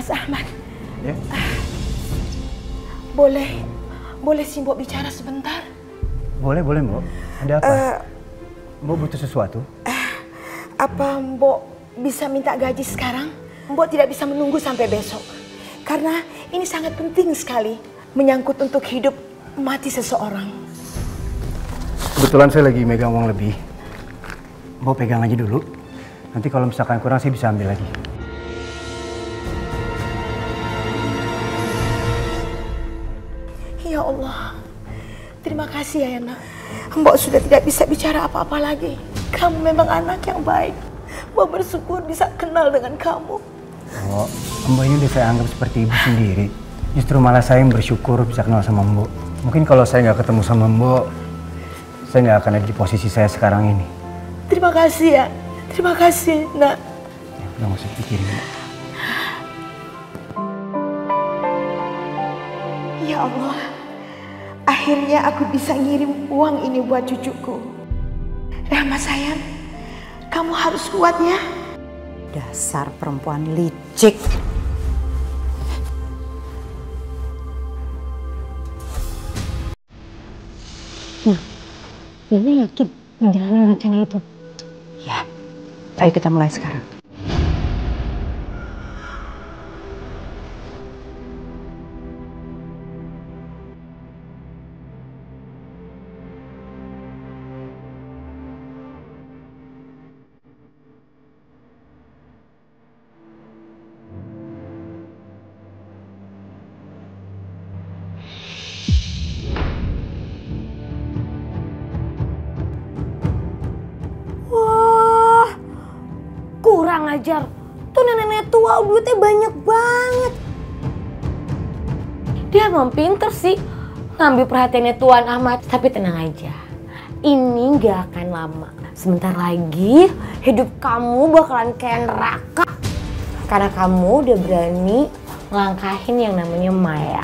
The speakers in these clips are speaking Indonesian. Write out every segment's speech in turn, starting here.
Mas Ahmad. Ya? Boleh sih Mbok bicara sebentar? Boleh Mbok. Ada apa? Mbok butuh sesuatu? Apa Mbok bisa minta gaji sekarang? Mbok tidak bisa menunggu sampai besok. Karena ini sangat penting sekali. Menyangkut untuk hidup mati seseorang. Kebetulan saya lagi megang uang lebih. Mbok pegang aja dulu. Nanti kalau misalkan kurang saya bisa ambil lagi. Ya Allah, terima kasih ya nak. Mbok sudah tidak bisa bicara apa-apa lagi. Kamu memang anak yang baik. Mbok bersyukur bisa kenal dengan kamu. Oh, Mbok ini udah saya anggap seperti ibu sendiri. Justru malah saya yang bersyukur bisa kenal sama Mbok. Mungkin kalau saya nggak ketemu sama Mbok, saya nggak akan ada di posisi saya sekarang ini. Terima kasih ya. Terima kasih, nak. Ya, nggak usah pikirin, Mbok. Ya Allah, akhirnya aku bisa ngirim uang ini buat cucuku. Rahma sayang, kamu harus kuat ya. Dasar perempuan licik. Ini yakin menjalani rencana itu? Ya, ayo kita mulai sekarang. Kurang ajar. Tuh nenek tua duitnya banyak banget. Dia emang pinter sih ngambil perhatiannya Tuan Ahmad. Tapi tenang aja, ini gak akan lama. Sebentar lagi hidup kamu bakalan kayak neraka. Karena kamu udah berani ngelangkahin yang namanya Maya.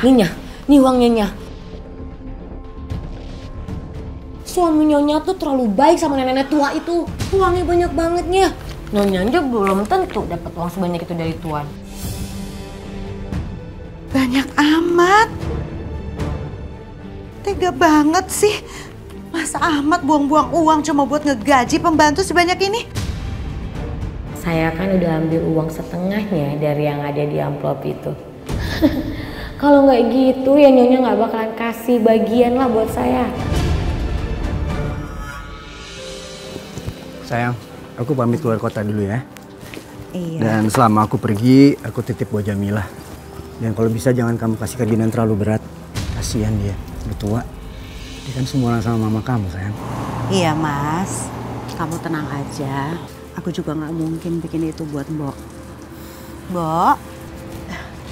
Nih uangnya. Suami Nyonya tuh terlalu baik sama nenek tua itu. Uangnya banyak bangetnya. Nyonya aja belum tentu dapat uang sebanyak itu dari Tuan. Banyak amat. Tega banget sih. Mas Ahmad buang-buang uang cuma buat ngegaji pembantu sebanyak ini. Saya kan udah ambil uang setengahnya dari yang ada di amplop itu. Kalau nggak gitu ya Nyonya nggak bakalan kasih bagian lah buat saya. Sayang, aku pamit keluar kota dulu ya. Iya. Dan selama aku pergi, aku titip buat Jamilah. Dan kalau bisa jangan kamu kasih kerjaan yang terlalu berat. Kasihan dia, udah tua. Dia kan semua orang sama mama kamu, sayang. Iya mas, kamu tenang aja. Aku juga nggak mungkin bikin itu buat Mbok. Mbok.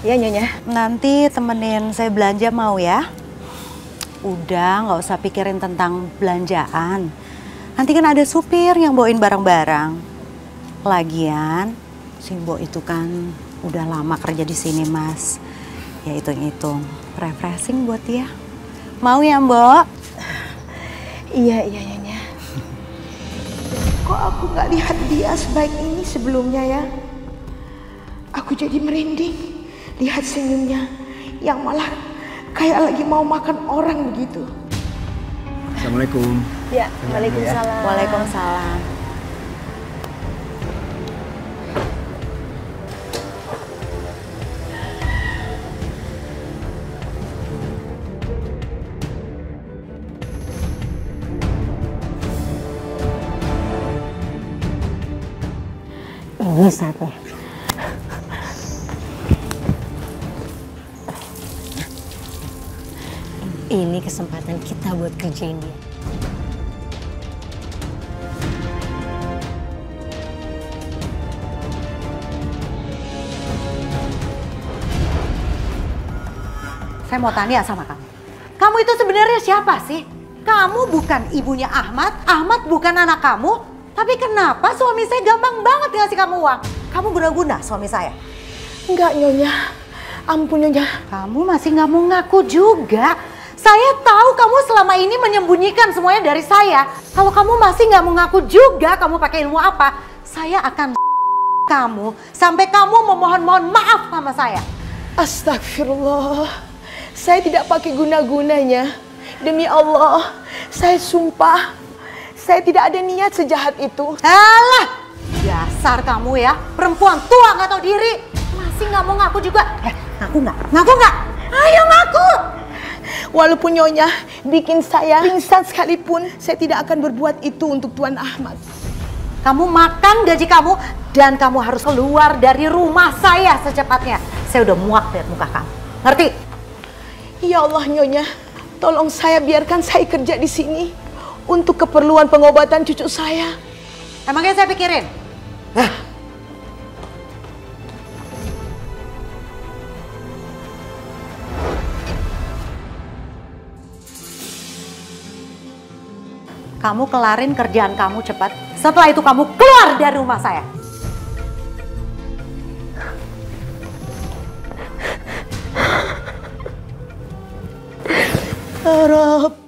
Ya Nyonya. Nanti temenin saya belanja mau ya? Udah, nggak usah pikirin tentang belanjaan. Nanti kan ada supir yang bawain barang-barang. Lagian, si Mbok itu kan udah lama kerja di sini mas. Ya hitung-hitung, refreshing buat dia. Mau ya Mbok? Iya Nyonya. Kok aku nggak lihat dia sebaik ini sebelumnya ya? Aku jadi merinding lihat senyumnya yang malah kayak lagi mau makan orang begitu. Assalamualaikum. Ya, waalaikumsalam. Waalaikumsalam. Ini saatnya. Ini kesempatan kita buat kerjain dia. Saya mau tanya sama kamu. Kamu itu sebenarnya siapa sih? Kamu bukan ibunya Ahmad, Ahmad bukan anak kamu. Tapi kenapa suami saya gampang banget ngasih kamu uang? Kamu guna-guna suami saya? Enggak Nyonya, ampun Nyonya. Kamu masih nggak mau ngaku juga. Saya tahu kamu selama ini menyembunyikan semuanya dari saya. Kalau kamu masih nggak mau ngaku juga, kamu pakai ilmu apa? saya akan kamu sampai kamu memohon-mohon maaf sama saya. Astagfirullah. Saya tidak pakai guna-gunanya. Demi Allah, saya sumpah. Saya tidak ada niat sejahat itu. Alah, dasar kamu ya, perempuan tua nggak tahu diri. Masih nggak mau ngaku juga. Ngaku nggak? Ngaku nggak? Ayo ngaku. Walaupun Nyonya bikin saya pingsan sekalipun, saya tidak akan berbuat itu untuk Tuan Ahmad. Kamu makan gaji kamu dan kamu harus keluar dari rumah saya secepatnya. Saya udah muak lihat muka kamu. Ngerti? Ya Allah Nyonya, tolong saya biarkan saya kerja di sini untuk keperluan pengobatan cucu saya. Emangnya saya pikirin? Kamu kelarin kerjaan kamu cepat. Setelah itu kamu keluar dari rumah saya. Harap.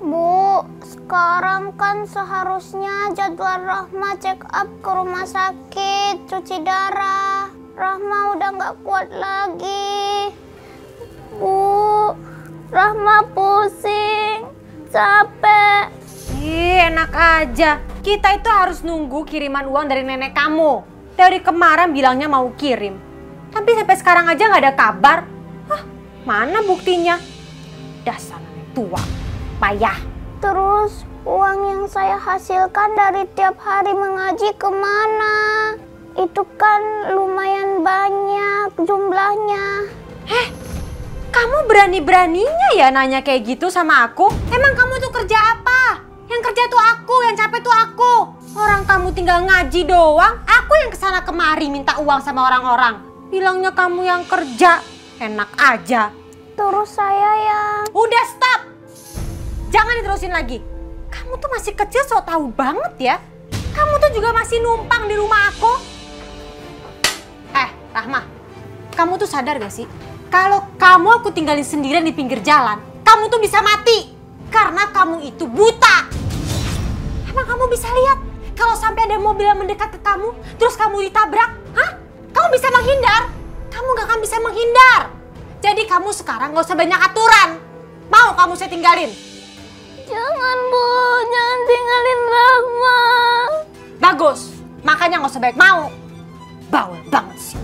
Bu, sekarang kan seharusnya jadwal Rahma check up ke rumah sakit, cuci darah. Rahma udah nggak kuat lagi. Bu, Rahma pusing, capek. Ih, enak aja. Kita itu harus nunggu kiriman uang dari nenek kamu. Dari kemarin bilangnya mau kirim. Tapi sampai sekarang aja nggak ada kabar. Hah, mana buktinya? Dasar nenek tua. Payah. Terus uang yang saya hasilkan dari tiap hari mengaji kemana? Itu kan lumayan banyak jumlahnya. Kamu berani-beraninya ya nanya kayak gitu sama aku? Emang kamu tuh kerja apa? Yang kerja tuh aku, yang capek tuh aku. Orang kamu tinggal ngaji doang, aku yang kesana kemari minta uang sama orang-orang. Bilangnya kamu yang kerja, enak aja. Terus saya yang... Udah stop! Jangan diterusin lagi. Kamu tuh masih kecil, so tahu banget ya. Kamu tuh juga masih numpang di rumah aku. Rahma, kamu tuh sadar gak sih? Kalau kamu aku tinggalin sendirian di pinggir jalan, kamu tuh bisa mati. Karena kamu itu buta. Emang kamu bisa lihat? Kalau sampai ada mobil yang mendekat ke kamu, terus kamu ditabrak, hah? Kamu bisa menghindar? Kamu gak akan bisa menghindar. Jadi kamu sekarang gak usah banyak aturan. Mau kamu saya tinggalin? Jangan Bu, jangan tinggalin Rahma. Bagus, makanya gak usah banyak mau. Bawel banget sih.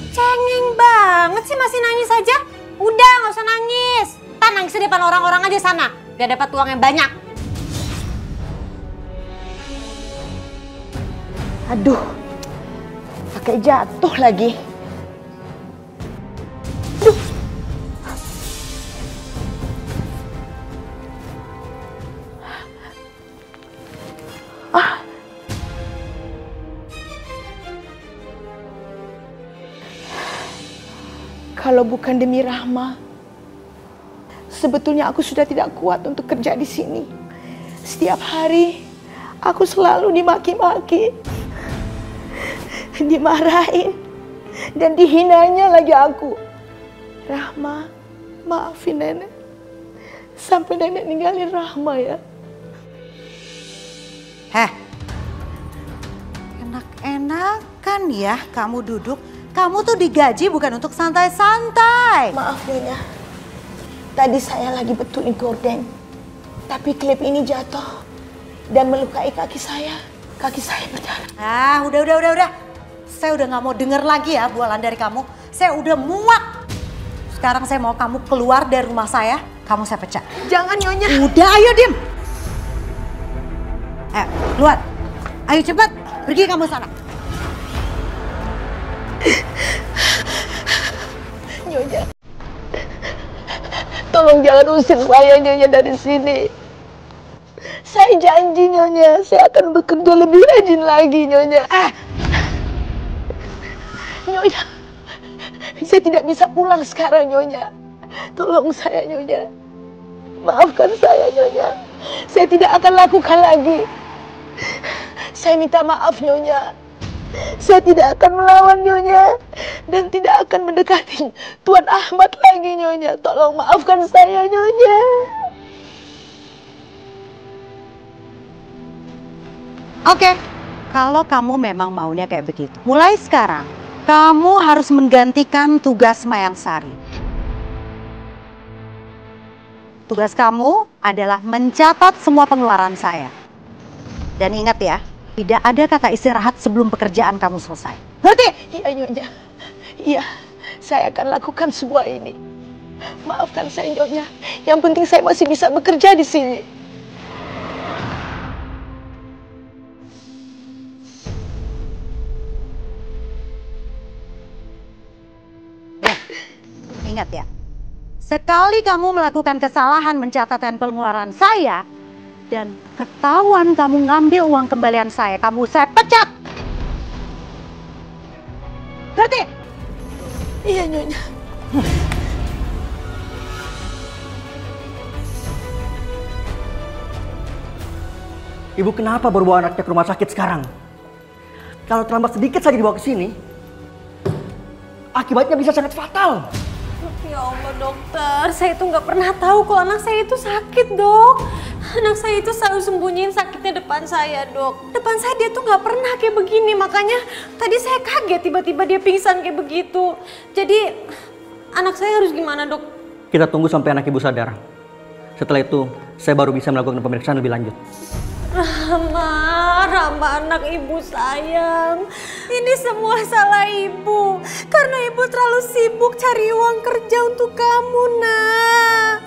Cengeng banget sih masih nangis aja. Udah gak usah nangis. Ntar nangis di depan orang-orang aja sana. Biar dapat uang yang banyak. Aduh, pakai jatuh lagi. Kalau bukan demi Rahma, sebetulnya aku sudah tidak kuat untuk kerja di sini. Setiap hari aku selalu dimaki-maki, dimarahin, dan dihinanya lagi aku. Rahma, maafin nenek. Sampai nenek ninggalin Rahma ya. Enak-enakan ya kamu duduk. Kamu tuh digaji bukan untuk santai-santai. Maaf Nyonya, tadi saya lagi betulin gorden, tapi klip ini jatuh dan melukai kaki saya. Kaki saya berdarah. Udah. Saya udah nggak mau denger lagi ya bualan dari kamu. Saya udah muak. Sekarang saya mau kamu keluar dari rumah saya. Kamu saya pecat. Jangan Nyonya. Udah, ayo diem. Keluar. Ayo cepat. Pergi kamu sana. Nyonya. Tolong jangan usir saya Nyonya dari sini. Saya janji Nyonya, saya akan bekerja lebih rajin lagi Nyonya. Nyonya, saya tidak bisa pulang sekarang Nyonya. Tolong saya Nyonya. Maafkan saya Nyonya. Saya tidak akan lakukan lagi. Saya minta maaf Nyonya. Saya tidak akan melawan Nyonya. Dan tidak akan mendekati Tuan Ahmad lagi Nyonya. Tolong maafkan saya Nyonya. Oke, kalau kamu memang maunya kayak begitu. Mulai sekarang, kamu harus menggantikan tugas Mayang Sari. Tugas kamu adalah mencatat semua pengeluaran saya. Dan ingat ya, tidak ada kata istirahat sebelum pekerjaan kamu selesai. Ngerti? Iya Nyonya. Iya, saya akan lakukan semua ini. Maafkan saya Nyonya. Yang penting saya masih bisa bekerja di sini. Ingat ya, sekali kamu melakukan kesalahan mencatatkan pengeluaran saya dan ketahuan kamu ngambil uang kembalian saya pecat. Ngerti? Iya Nyonya. Ibu kenapa baru bawa anaknya ke rumah sakit sekarang? Kalau terlambat sedikit saja dibawa ke sini, akibatnya bisa sangat fatal. Ya Allah dokter, saya itu nggak pernah tahu kalau anak saya itu sakit dok. Anak saya itu selalu sembunyiin sakitnya depan saya dok. Depan saya dia tuh nggak pernah kayak begini, makanya tadi saya kaget tiba-tiba dia pingsan kayak begitu. Jadi anak saya harus gimana dok? Kita tunggu sampai anak ibu sadar. Setelah itu saya baru bisa melakukan pemeriksaan lebih lanjut. Rama anak ibu sayang. Ini semua salah ibu. Karena ibu terlalu sibuk cari uang kerja untuk kamu, nak.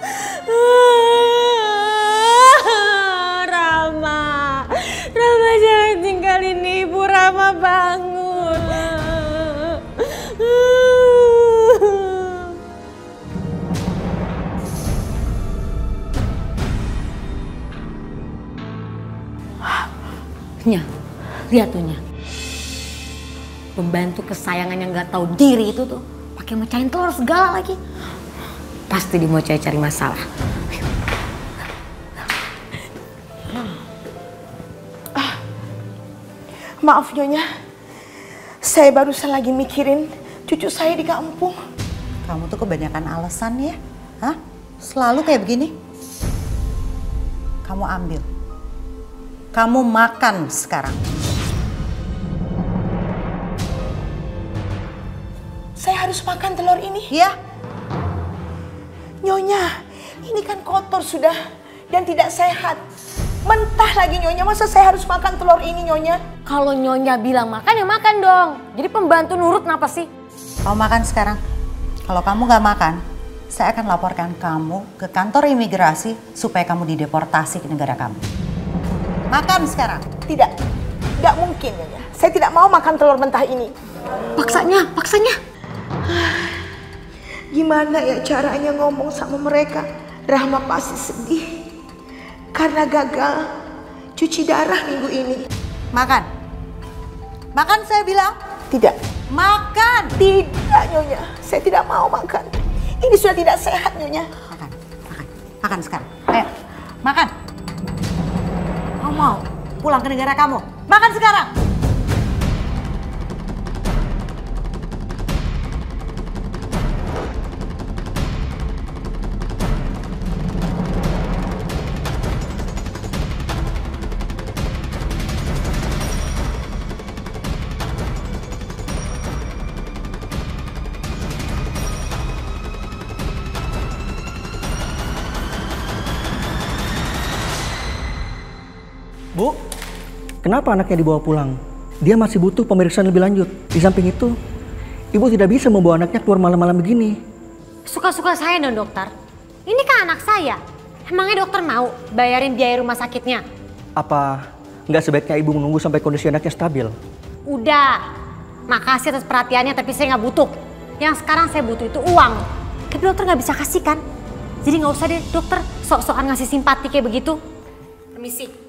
Rama jangan tinggalin ibu, Rama bangun. Nya, lihat tuh Nya. Pembantu kesayangan yang nggak tahu diri itu tuh pakai mecahin telur segala lagi. Pasti dia mau cari masalah. Maaf Nyonya. Saya barusan lagi mikirin cucu saya di kampung. Kamu tuh kebanyakan alasan ya. Hah? Selalu kayak begini. Kamu ambil. Kamu makan sekarang. Saya harus makan telur ini? Iya. Nyonya, ini kan kotor sudah dan tidak sehat. Mentah lagi Nyonya, masa saya harus makan telur ini Nyonya? Kalau Nyonya bilang makan ya makan dong. Jadi pembantu nurut kenapa sih? Kamu makan sekarang. Kalau kamu nggak makan, saya akan laporkan kamu ke kantor imigrasi supaya kamu dideportasi ke negara kamu. Makan sekarang. Tidak mungkin Nyonya. Saya tidak mau makan telur mentah ini. Paksanya. Gimana ya caranya ngomong sama mereka? Rahma pasti sedih karena gagal cuci darah minggu ini. Makan. Makan saya bilang. Tidak. Makan. Tidak Nyonya. Saya tidak mau makan. Ini sudah tidak sehat Nyonya. Makan sekarang. Ayo, makan. Kamu mau pulang ke negara kamu? Makan sekarang. Bu, kenapa anaknya dibawa pulang? dia masih butuh pemeriksaan lebih lanjut. Di samping itu, ibu tidak bisa membawa anaknya keluar malam-malam begini. Suka-suka saya dong dokter. Ini kan anak saya. Emangnya dokter mau bayarin biaya rumah sakitnya? Apa nggak sebaiknya ibu menunggu sampai kondisi anaknya stabil? Udah, makasih atas perhatiannya tapi saya nggak butuh. Yang sekarang saya butuh itu uang. Tapi dokter nggak bisa kasih kan? Jadi nggak usah deh dokter sok-sokan ngasih simpati kayak begitu. Permisi.